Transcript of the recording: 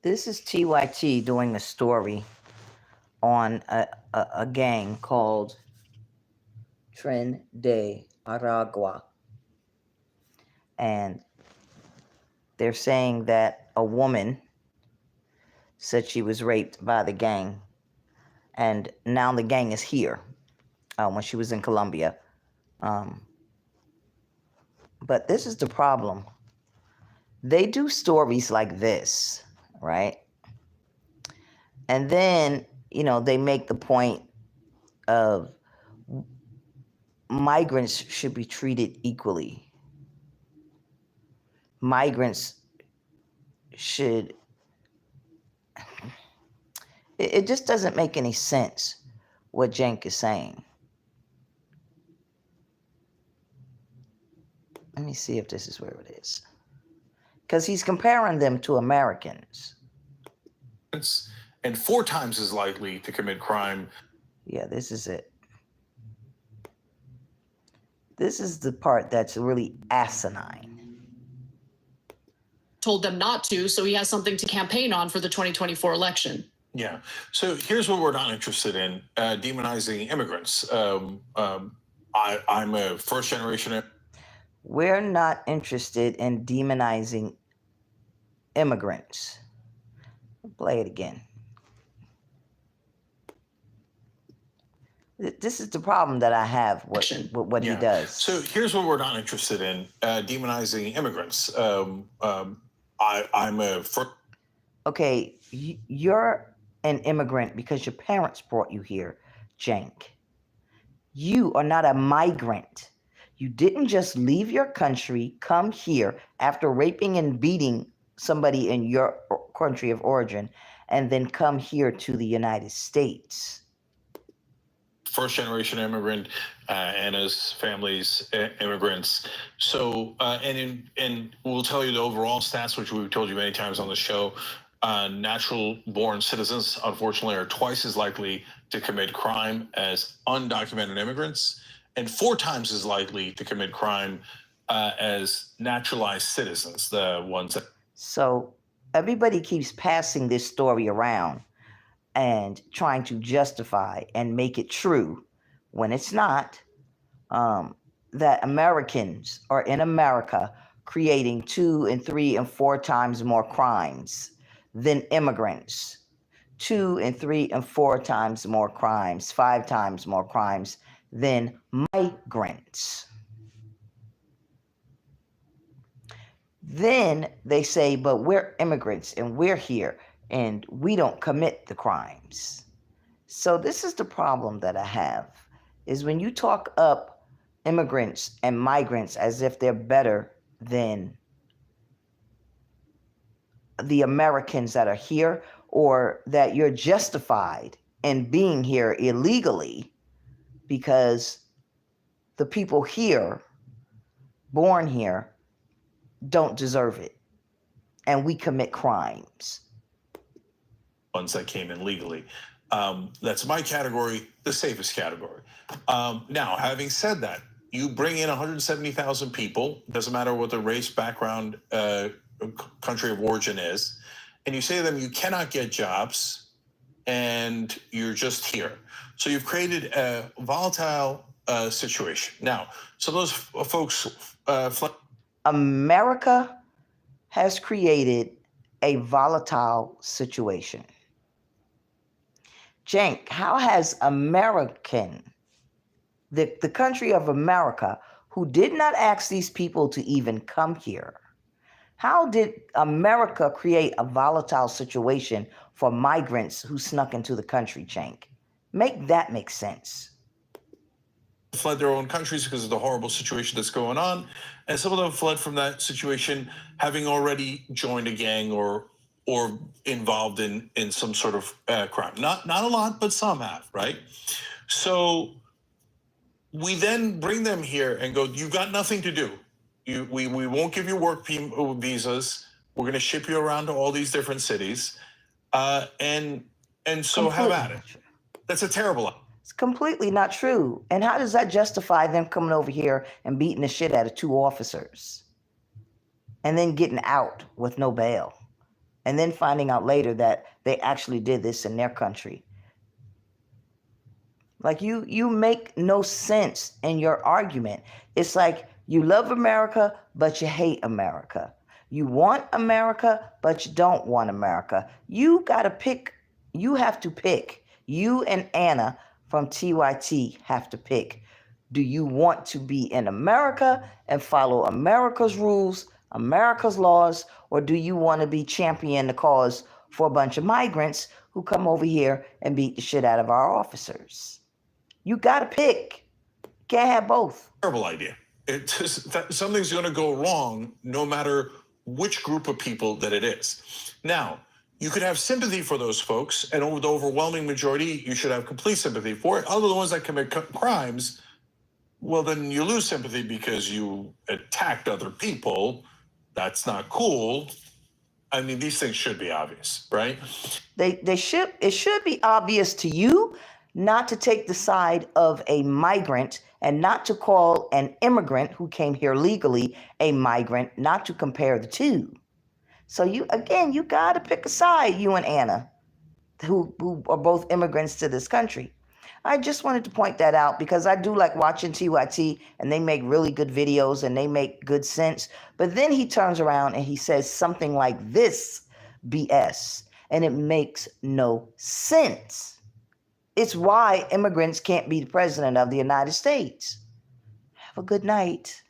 This is TYT doing a story on a gang called Tren de Aragua. And they're saying that a woman said she was raped by the gang. And now the gang is here when she was in Colombia. But this is the problem. They do stories like this, right? And then, they make the point of migrants should be treated equally. Migrants should... It just doesn't make any sense what Cenk is saying. Let me see if this is where it is. Because he's comparing them to Americans. And 4 times as likely to commit crime. Yeah, this is it. This is the part that's really asinine. Told them not to, so he has something to campaign on for the 2024 election. Yeah. So here's what we're not interested in, demonizing immigrants. I'm a first generation. We're not interested in demonizing immigrants. Play it again. This is the problem that I have with what he does. So here's what we're not interested in, demonizing immigrants. I'm a first. Okay, you're an immigrant because your parents brought you here, Cenk. You are not a migrant. You didn't just leave your country, come here after raping and beating somebody in your country of origin, and then come here to the United States. First generation immigrant, and his family's immigrants. So, and we'll tell you the overall stats, which we've told you many times on the show. Natural born citizens, unfortunately, are twice as likely to commit crime as undocumented immigrants, and 4 times as likely to commit crime as naturalized citizens, the ones that... So everybody keeps passing this story around and trying to justify and make it true when it's not, that Americans are in America creating 2 and 3 and 4 times more crimes than immigrants. 2 and 3 and 4 times more crimes, 5 times more crimes than migrants. Then they say, but we're immigrants and we're here and we don't commit the crimes. So this is the problem that I have, is when you talk up immigrants and migrants as if they're better than the Americans that are here, or that you're justified in being here illegally because the people here, born here, don't deserve it, and we commit crimes. Ones that came in legally. That's my category, the safest category. Now, having said that, you bring in 170,000 people, doesn't matter what the race, background, country of origin is, and you say to them, you cannot get jobs, and you're just here. So you've created a volatile situation. Now, so those folks... America has created a volatile situation. Cenk, how has the country of America, who did not ask these people to even come here, how did America create a volatile situation for migrants who snuck into the country, Cenk? Make that make sense. Fled their own countries because of the horrible situation that's going on, and some of them fled from that situation having already joined a gang or involved in some sort of crime. Not a lot, but some have, right? So we then bring them here and go, you've got nothing to do. We won't give you work visas. We're going to ship you around to all these different cities, and so have at it. That's a terrible... It's completely not true. And how does that justify them coming over here and beating the shit out of 2 officers and then getting out with no bail? and then finding out later that they actually did this in their country. Like you make no sense in your argument. It's like you love America, but you hate America. You want America, but you don't want America. You got to pick. You have to pick. You and Anna from TYT have to pick. Do you want to be in America and follow America's rules, America's laws, or do you want to be champion the cause for a bunch of migrants who come over here and beat the shit out of our officers? You got to pick. Can't have both. Terrible idea. Something's going to go wrong no matter which group of people that it is. Now, you could have sympathy for those folks, and over the overwhelming majority, you should have complete sympathy for it. Other than the ones that commit crimes, well, then you lose sympathy because you attacked other people. That's not cool. I mean, these things should be obvious, right? It should be obvious to you not to take the side of a migrant and not to call an immigrant who came here legally a migrant, not to compare the two. So you got to pick a side, you and Anna, who are both immigrants to this country. I just wanted to point that out because I do like watching TYT, and they make really good videos and they make good sense. But then he turns around and he says something like this BS, and it makes no sense. It's why immigrants can't be the president of the United States. Have a good night.